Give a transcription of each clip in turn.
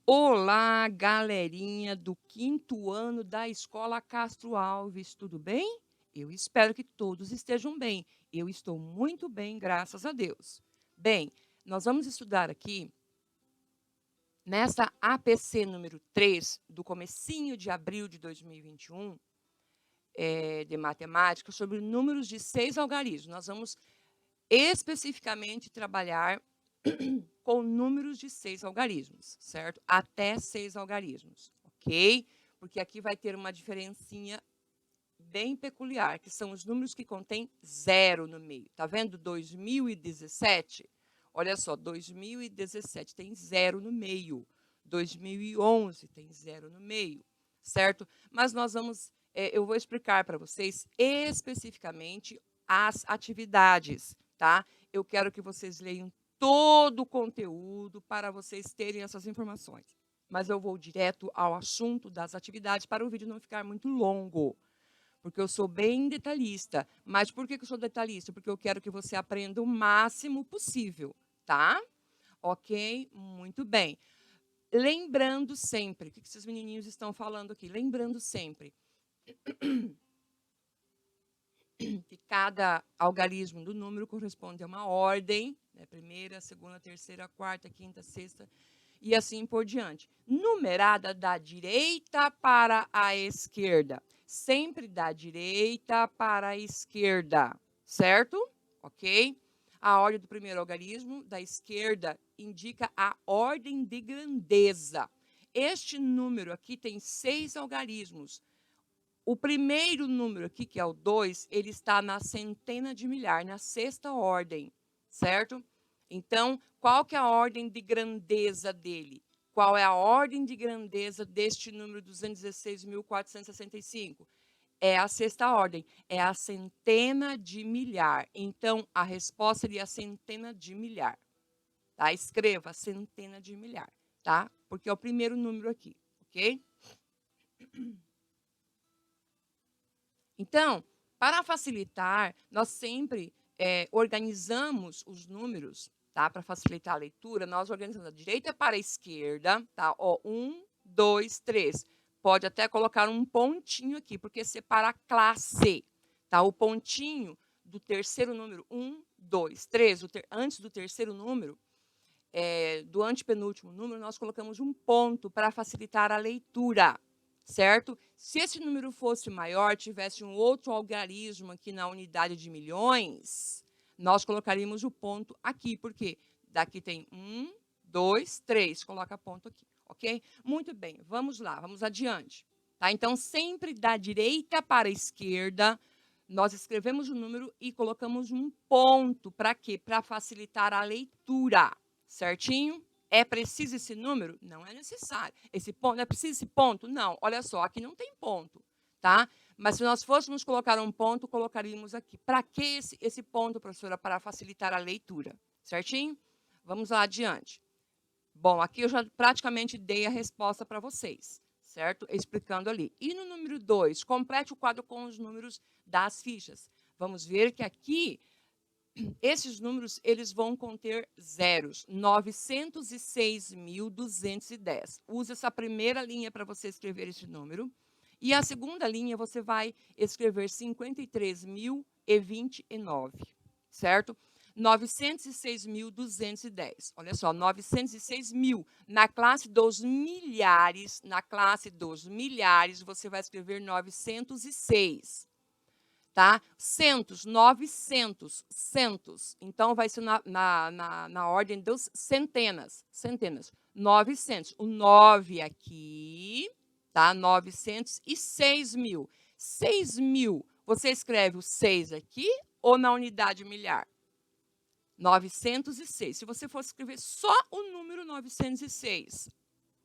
Olá, galerinha do quinto ano da Escola Castro Alves, tudo bem? Eu espero que todos estejam bem. Eu estou muito bem, graças a Deus. Bem, nós vamos estudar aqui, nesta APC número 3, do comecinho de abril de 2021, de matemática, sobre números de 6 algarismos. Nós vamos especificamente trabalhar com números de 6 algarismos, certo? Até 6 algarismos, ok? Porque aqui vai ter uma diferencinha bem peculiar, que são os números que contêm zero no meio. Tá vendo 2017? Olha só, 2017 tem zero no meio. 2011 tem zero no meio, certo? Mas nós vamos, eu vou explicar para vocês especificamente as atividades, tá? Eu quero que vocês leiam todo o conteúdo para vocês terem essas informações. Mas eu vou direto ao assunto das atividades para o vídeo não ficar muito longo, porque eu sou bem detalhista. Mas por que eu sou detalhista? Porque eu quero que você aprenda o máximo possível, tá? Ok? Muito bem. Lembrando sempre, o que esses menininhos estão falando aqui? Lembrando sempre que cada algarismo do número corresponde a uma ordem, né? Primeira, segunda, terceira, quarta, quinta, sexta, e assim por diante. Numerada da direita para a esquerda. Sempre da direita para a esquerda, certo? Ok? A ordem do primeiro algarismo, da esquerda, indica a ordem de grandeza. Este número aqui tem 6 algarismos. O primeiro número aqui, que é o 2, ele está na centena de milhar, na sexta ordem, certo? Então, qual que é a ordem de grandeza dele? Qual é a ordem de grandeza deste número 216.465? É a sexta ordem, é a centena de milhar. Então, a resposta seria a centena de milhar. Tá? Escreva centena de milhar, tá? Porque é o primeiro número aqui, ok? Então, para facilitar, nós sempre organizamos os números, tá? Para facilitar a leitura, nós organizamos da direita para a esquerda, tá? Ó, 1, 2, 3. Pode até colocar um pontinho aqui, porque separa a classe, tá? O pontinho do terceiro número, 1, 2, 3, antes do terceiro número, do antepenúltimo número, nós colocamos um ponto para facilitar a leitura, certo? Se esse número fosse maior, tivesse um outro algarismo aqui na unidade de milhões, nós colocaríamos o ponto aqui, porque daqui tem 1, 2, 3, coloca ponto aqui, ok? Muito bem, vamos lá, vamos adiante. Tá? Então, sempre da direita para a esquerda, nós escrevemos o número e colocamos um ponto, para quê? Para facilitar a leitura. Certinho? É preciso esse número? Não é necessário. Esse ponto, é preciso esse ponto? Não. Olha só, aqui não tem ponto, tá? Mas se nós fôssemos colocar um ponto, colocaríamos aqui. Para que esse ponto, professora? Para facilitar a leitura. Certinho? Vamos lá adiante. Bom, aqui eu já praticamente dei a resposta para vocês, certo? Explicando ali. E no número 2, complete o quadro com os números das fichas. Vamos ver que aqui esses números eles vão conter zeros, 906.210. Use essa primeira linha para você escrever esse número. E a segunda linha você vai escrever 53.029, certo? 906.210. Olha só, 906 mil. Na classe dos milhares, você vai escrever 906. Tá? Centos, 900, centos. Então, vai ser na ordem dos centenas, centenas. 900. O 9 aqui, tá? 906 mil. 6 mil, você escreve o 6 aqui ou na unidade milhar? 906. Se você fosse escrever só o número 906,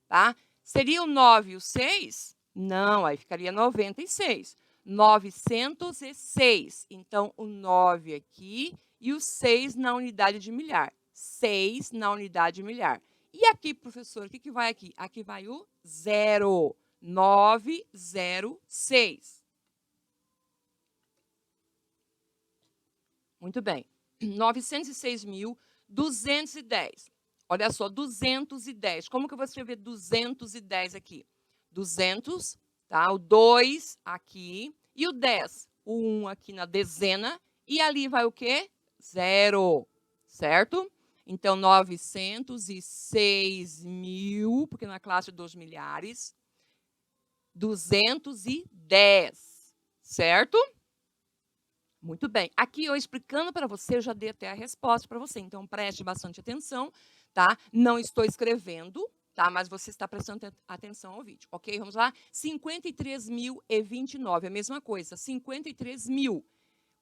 tá? Seria o 9 e o 6? Não, aí ficaria 96. 906. Então, o 9 aqui e o 6 na unidade de milhar. 6 na unidade de milhar. E aqui, professor, o que vai aqui? Aqui vai o 0. 906. Muito bem. 906.210. Olha só, 210. Como que eu vou escrever 210 aqui? 200, tá? O 2 aqui e o 10. O 1 aqui na dezena e ali vai o quê? 0, certo? Então, 906 mil, porque na classe 2 milhares, 210, certo? Muito bem. Aqui eu explicando para você, eu já dei até a resposta para você. Então, preste bastante atenção, tá? Não estou escrevendo, tá? Mas você está prestando atenção ao vídeo, ok? Vamos lá? 53.029, a mesma coisa. 53 mil.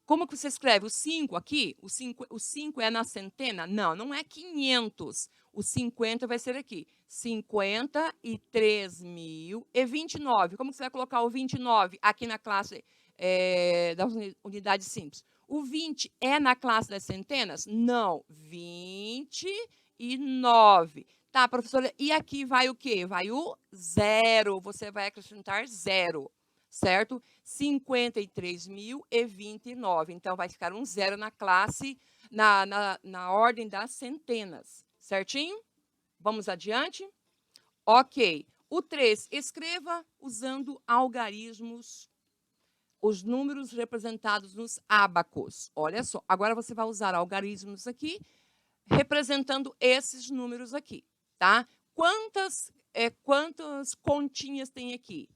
Como que você escreve? O 5 aqui? O 5 é na centena? Não, não é 500. O 50 vai ser aqui. 53.029. Como que você vai colocar o 29 aqui na classe das unidades simples? O 20 é na classe das centenas? Não. 29. Tá, professora, e aqui vai o quê? Vai o 0. Você vai acrescentar 0. Certo? 53.029. Então, vai ficar um 0 na classe, na ordem das centenas. Certinho? Vamos adiante? Ok. O 3, escreva usando algarismos, os números representados nos ábacos. Olha só, agora você vai usar algarismos aqui, representando esses números aqui, tá? Quantas continhas tem aqui?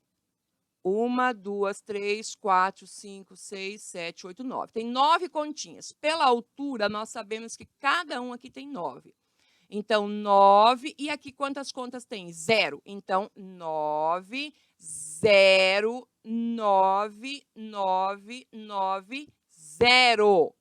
1, 2, 3, 4, 5, 6, 7, 8, 9. Tem 9 continhas. Pela altura, nós sabemos que cada um aqui tem 9. Então, 9. E aqui quantas contas tem? 0. Então, 9, 0, 9, 9, 9, 0.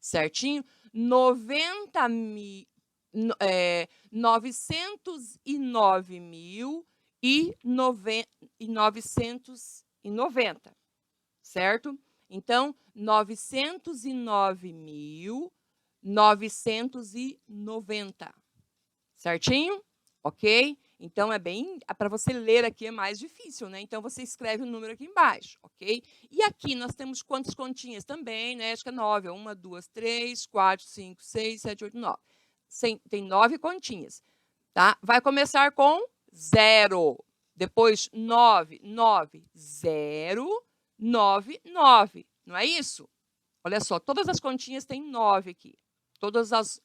Certinho? 909.990, certo? Então, 909.990, certinho? Ok? Então, é bem... Para você ler aqui é mais difícil, né? Então, você escreve o número aqui embaixo, ok? E aqui nós temos quantas continhas também, né? Acho que é 9. 1, 2, 3, 4, 5, 6, 7, 8, 9. Tem 9 continhas, tá? Vai começar com 0. Depois, 9, 9, 0, 9, 9. Não é isso? Olha só, todas as continhas têm 9 aqui. Todas as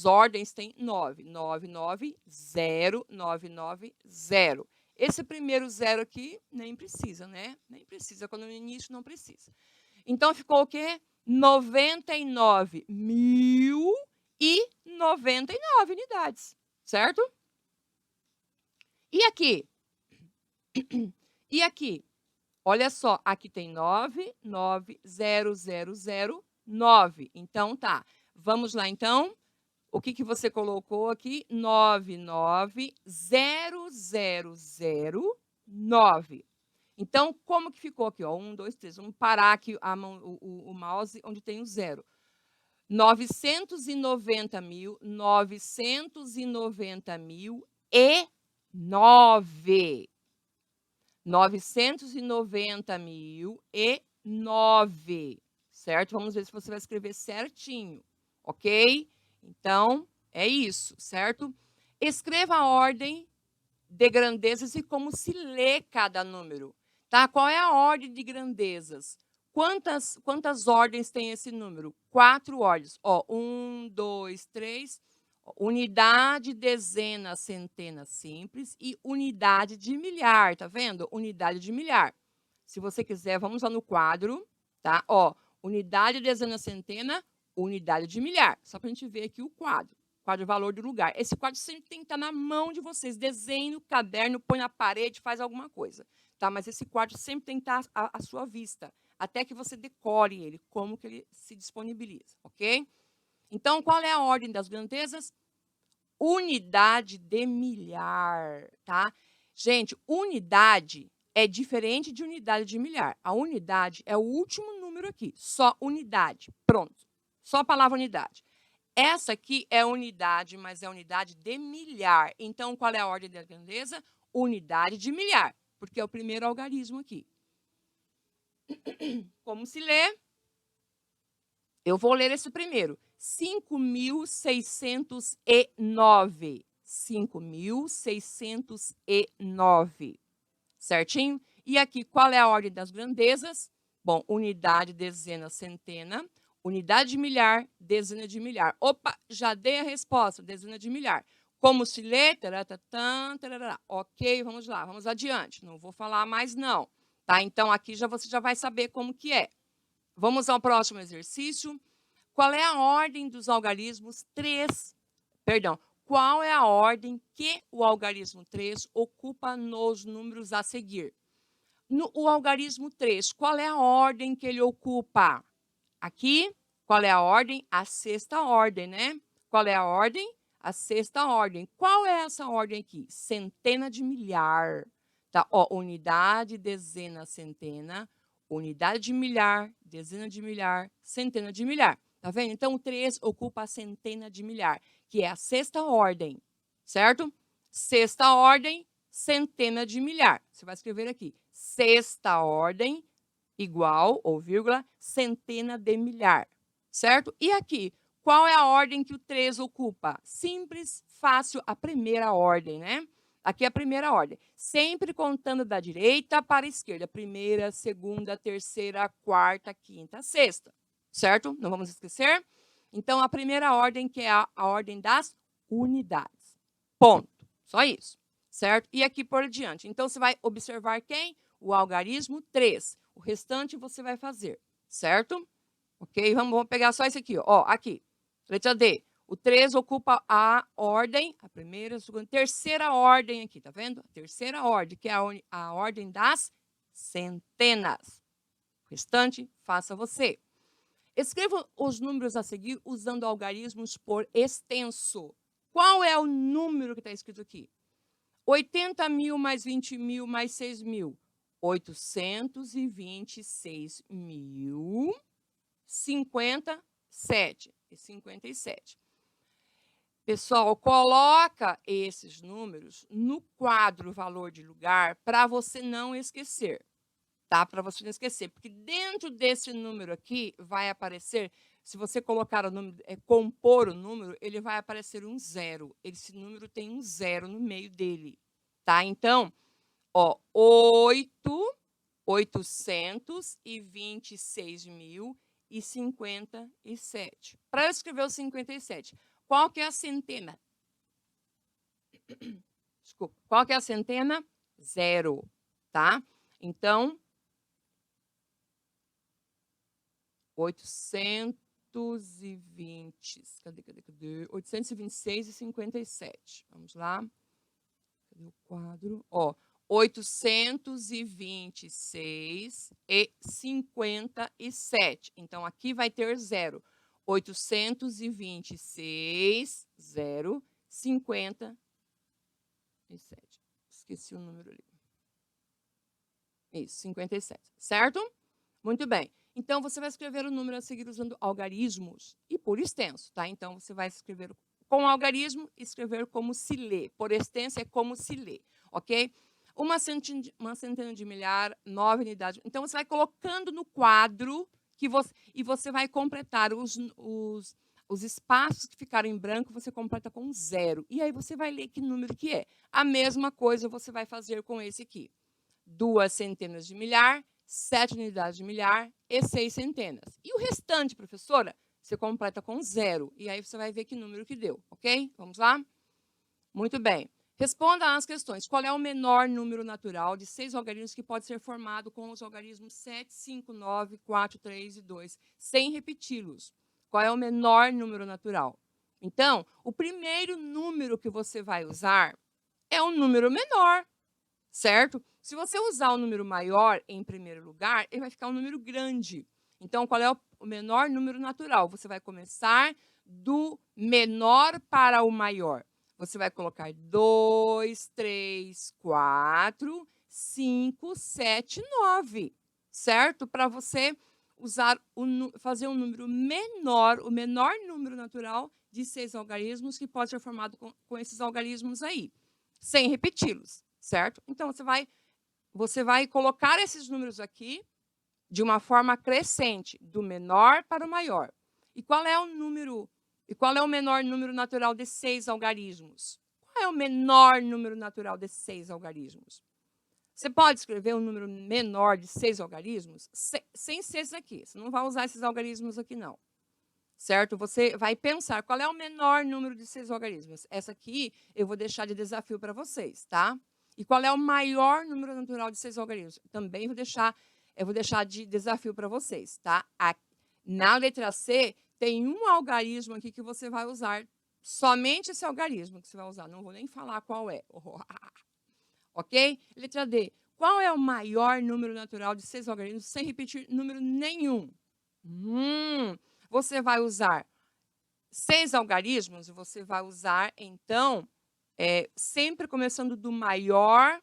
ordens têm 9. 9, 9, 0, 9, 9, 0. Esse primeiro 0 aqui nem precisa, né? Nem precisa, quando no início não precisa. Então, ficou o quê? 99.099 unidades, certo? E aqui? E aqui? Olha só, aqui tem 9, 9, 0, 0, 0, 9. Então, tá. Vamos lá, então. O que você colocou aqui? 9, 9, 0, 0, 0, 9. Então, como que ficou aqui? Ó? 1, 2, 3. Vamos parar aqui o mouse onde tem o 0. 990.990.009. 990.009, certo? Vamos ver se você vai escrever certinho, ok? Então, é isso, certo? Escreva a ordem de grandezas e como se lê cada número, tá? Qual é a ordem de grandezas? Quantas ordens tem esse número? 4 ordens. Ó, 1, 2, 3... Unidade, dezena, centena simples e unidade de milhar, tá vendo? Unidade de milhar. Se você quiser, vamos lá no quadro, tá? Ó, unidade, dezena, centena, unidade de milhar. Só para a gente ver aqui o quadro. Quadro valor do lugar. Esse quadro sempre tem que estar na mão de vocês. Desenhe no caderno, põe na parede, faz alguma coisa, tá? Mas esse quadro sempre tem que estar à sua vista, até que você decore ele, como que ele se disponibiliza, ok? Então, qual é a ordem das grandezas? Unidade de milhar, tá? Gente, unidade é diferente de unidade de milhar. A unidade é o último número aqui, só unidade, pronto. Só a palavra unidade. Essa aqui é unidade, mas é unidade de milhar. Então, qual é a ordem da grandeza? Unidade de milhar, porque é o primeiro algarismo aqui. Como se lê? Eu vou ler esse primeiro. 5.609. 5.609. Certinho? E aqui, qual é a ordem das grandezas? Bom, unidade, dezena, centena. Unidade de milhar, dezena de milhar. Opa, já dei a resposta, dezena de milhar. Como se lê? Taratatã, tarará. Ok, vamos lá, vamos adiante. Não vou falar mais, não. Tá? Então, aqui você já vai saber como que é. Vamos ao próximo exercício. Qual é a ordem dos algarismos 3? Perdão. Qual é a ordem que o algarismo 3 ocupa nos números a seguir? O algarismo 3, qual é a ordem que ele ocupa? Aqui, qual é a ordem? A sexta ordem, né? Qual é a ordem? A sexta ordem. Qual é essa ordem aqui? Centena de milhar. Tá? Ó, unidade, dezena, centena. Unidade de milhar, dezena de milhar, centena de milhar. Tá vendo? Então, o 3 ocupa a centena de milhar, que é a sexta ordem, certo? Sexta ordem, centena de milhar. Você vai escrever aqui. Sexta ordem, igual, ou vírgula, centena de milhar, certo? E aqui, qual é a ordem que o 3 ocupa? Simples, fácil, a primeira ordem, né? Aqui é a primeira ordem. Sempre contando da direita para a esquerda. Primeira, segunda, terceira, quarta, quinta, sexta, certo? Não vamos esquecer? Então, a primeira ordem, que é a ordem das unidades. Ponto. Só isso, certo? E aqui por diante. Então, você vai observar quem? O algarismo 3. O restante você vai fazer, certo? Ok? Vamos pegar só esse aqui, ó. Aqui, letra D. O 3 ocupa a ordem, a primeira, a segunda, terceira ordem aqui, tá vendo? A terceira ordem, que é a ordem das centenas. O restante, faça você. Escreva os números a seguir usando algarismos por extenso. Qual é o número que está escrito aqui? 80.000 mais 20.000 mais 6.000. 826.057 e 57. Pessoal, coloca esses números no quadro valor de lugar para você não esquecer, tá? Para você não esquecer, porque dentro desse número aqui vai aparecer, se você colocar o número, compor o número, ele vai aparecer um zero. Esse número tem um zero no meio dele, tá? Então, ó, 826.057. Para eu escrever o 57, qual que é a centena? Desculpa. Qual que é a centena? Zero, tá? Então, 820. Cadê? 826 e 57. Vamos lá. Cadê o quadro? Ó, 826 e 57. Então, aqui vai ter zero. 826, 0, 57. Esqueci o número ali. Isso, 57, certo? Muito bem. Então, você vai escrever o número a seguir usando algarismos e por extenso, tá? Então, você vai escrever com algarismo e escrever como se lê. Por extenso é como se lê, ok? Uma centena de milhar, 9 unidades. Então, você vai colocando no quadro e você vai completar os espaços que ficaram em branco, você completa com 0. E aí, você vai ler que número que é. A mesma coisa você vai fazer com esse aqui. 2 centenas de milhar, 7 unidades de milhar e 6 centenas. E o restante, professora, você completa com 0. E aí você vai ver que número que deu, ok? Vamos lá? Muito bem. Responda às questões. Qual é o menor número natural de 6 algarismos que pode ser formado com os algarismos 7, 5, 9, 4, 3 e 2, sem repeti-los? Qual é o menor número natural? Então, o primeiro número que você vai usar é um número menor, certo? Se você usar o número maior em primeiro lugar, ele vai ficar um número grande. Então, qual é o menor número natural? Você vai começar do menor para o maior. Você vai colocar 2, 3, 4, 5, 7, 9, certo? Para você fazer um número menor, o menor número natural de 6 algarismos que pode ser formado com esses algarismos aí, sem repeti-los, certo? Então, você vai colocar esses números aqui de uma forma crescente, do menor para o maior. E qual é o número, e qual é o menor número natural de 6 algarismos? Qual é o menor número natural de 6 algarismos? Você pode escrever um número menor de 6 algarismos sem ser esse aqui. Você não vai usar esses algarismos aqui, não. Certo? Você vai pensar qual é o menor número de 6 algarismos. Essa aqui eu vou deixar de desafio para vocês, tá? E qual é o maior número natural de 6 algarismos? Também eu vou deixar de desafio para vocês, tá? Na letra C, tem um algarismo aqui que você vai usar, somente esse algarismo que você vai usar. Não vou nem falar qual é. Ok? Letra D. Qual é o maior número natural de 6 algarismos sem repetir número nenhum? Você vai usar 6 algarismos e você vai usar, então, sempre começando do maior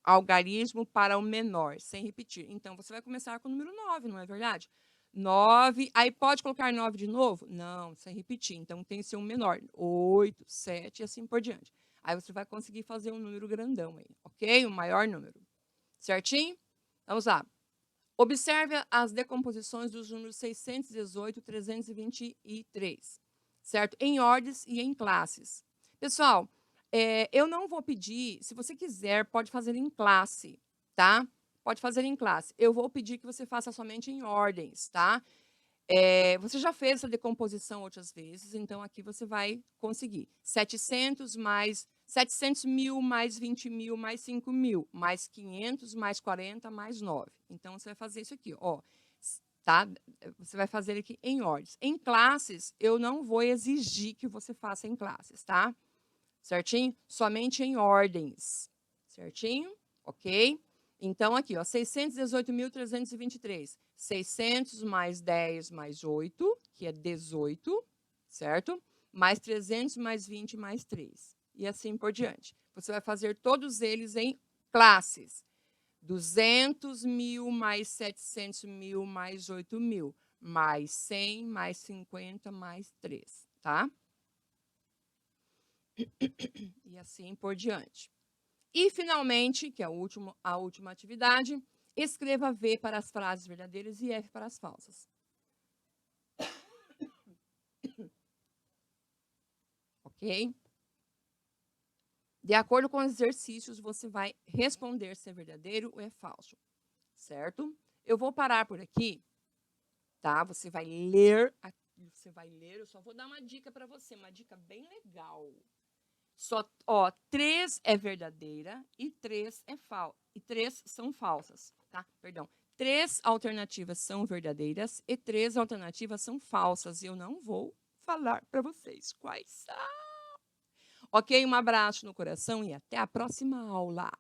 algarismo para o menor, sem repetir. Então, você vai começar com o número 9, não é verdade? 9, aí pode colocar 9 de novo? Não, sem repetir. Então, tem que ser um menor. 8, 7 e assim por diante. Aí você vai conseguir fazer um número grandão aí, ok? O maior número. Certinho? Vamos lá. Observe as decomposições dos números 618 e 323, certo? Em ordens e em classes. Pessoal, eu não vou pedir, se você quiser, pode fazer em classe, tá? Pode fazer em classe. Eu vou pedir que você faça somente em ordens, tá? Você já fez essa decomposição outras vezes, então aqui você vai conseguir. 700 mil, mais 20 mil, mais 5 mil, mais 500, mais 40, mais 9. Então, você vai fazer isso aqui, ó. Tá? Você vai fazer aqui em ordens. Em classes, eu não vou exigir que você faça em classes, tá? Certinho? Somente em ordens. Certinho? Ok? Então, aqui, ó, 618.323. 600 mais 10 mais 8, que é 18, certo? Mais 300 mais 20 mais 3. E assim por diante. Você vai fazer todos eles em classes. 200 mil mais 700 mil mais 8 mil, mais 100 mais 50 mais 3, tá? E assim por diante. E, finalmente, que é a última atividade, escreva V para as frases verdadeiras e F para as falsas. Ok? De acordo com os exercícios, você vai responder se é verdadeiro ou é falso. Certo? Eu vou parar por aqui, tá? Você vai ler, eu só vou dar uma dica para você, uma dica bem legal. Só, ó, 3 é verdadeira e 3 é falsa. E 3 são falsas, tá? Perdão. 3 alternativas são verdadeiras e 3 alternativas são falsas. E eu não vou falar para vocês quais são. Ok? Um abraço no coração e até a próxima aula.